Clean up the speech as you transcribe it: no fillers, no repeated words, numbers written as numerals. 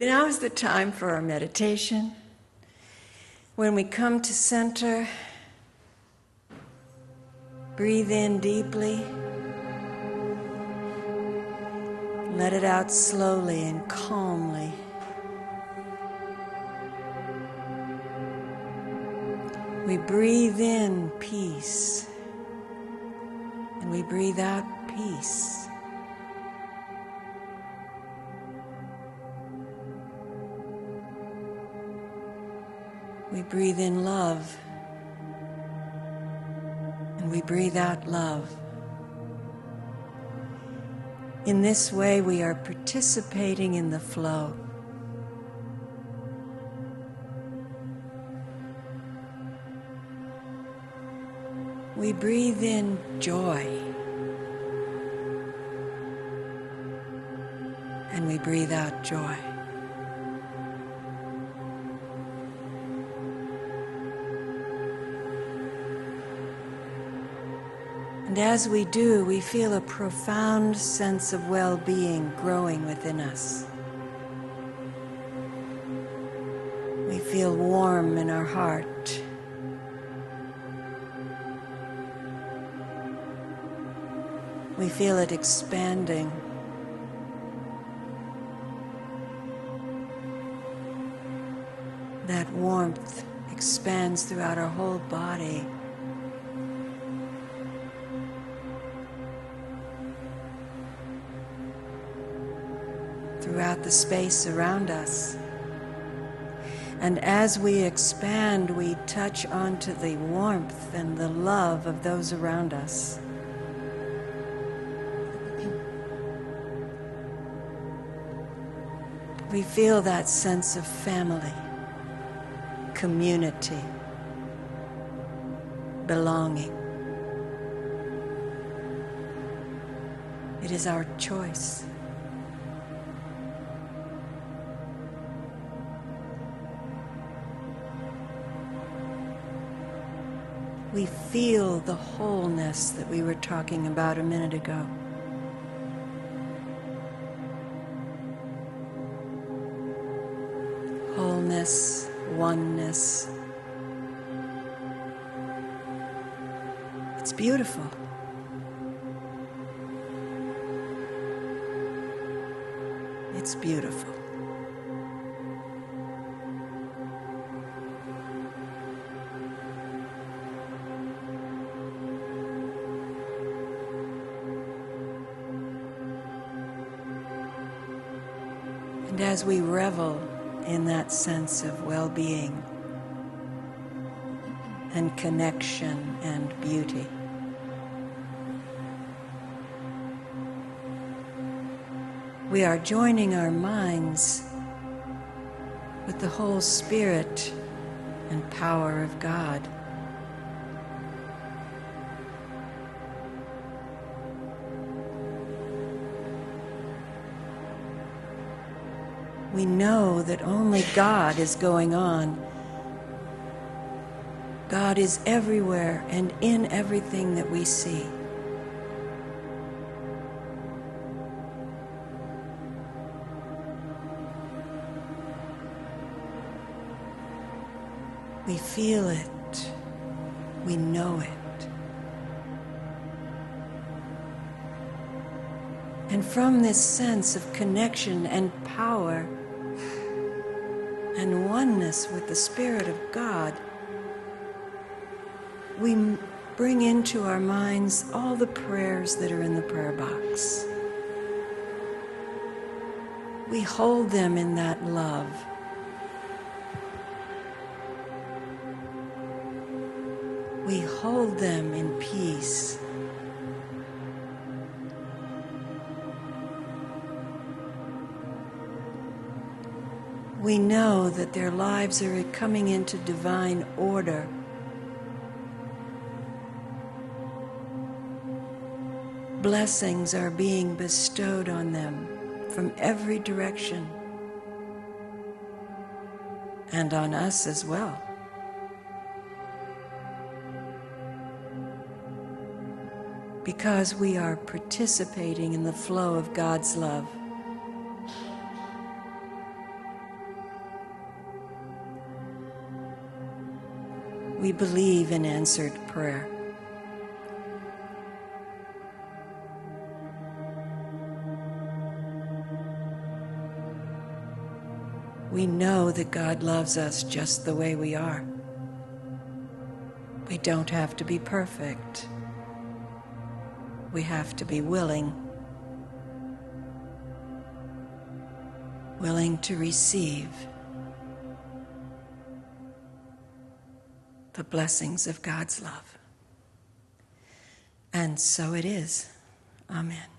Now is the time for our meditation. When we come to center, breathe in deeply. Let it out slowly and calmly. We breathe in peace, and we breathe out peace. We breathe in love, and we breathe out love. In this way, we are participating in the flow. We breathe in joy, and we breathe out joy. And as we do, we feel a profound sense of well-being growing within us. We feel warm in our heart. We feel it expanding. That warmth expands throughout our whole body. Throughout the space around us. And as we expand, we touch onto the warmth and the love of those around us. We feel that sense of family, community, belonging. It is our choice. We feel the wholeness that we were talking about a minute ago. Wholeness, oneness. It's beautiful. It's beautiful. And as we revel in that sense of well-being and connection and beauty, we are joining our minds with the whole spirit and power of God. We know that only God is going on. God is everywhere and in everything that we see. We feel it. We know it. And from this sense of connection and power and oneness with the Spirit of God, we bring into our minds all the prayers that are in the prayer box. We hold them in that love. We hold them in peace. We know that their lives are coming into divine order. Blessings are being bestowed on them from every direction, and on us as well. Because we are participating in the flow of God's love. We believe in answered prayer. We know that God loves us just the way we are. We don't have to be perfect. We have to be willing to receive the blessings of God's love. And so it is. Amen.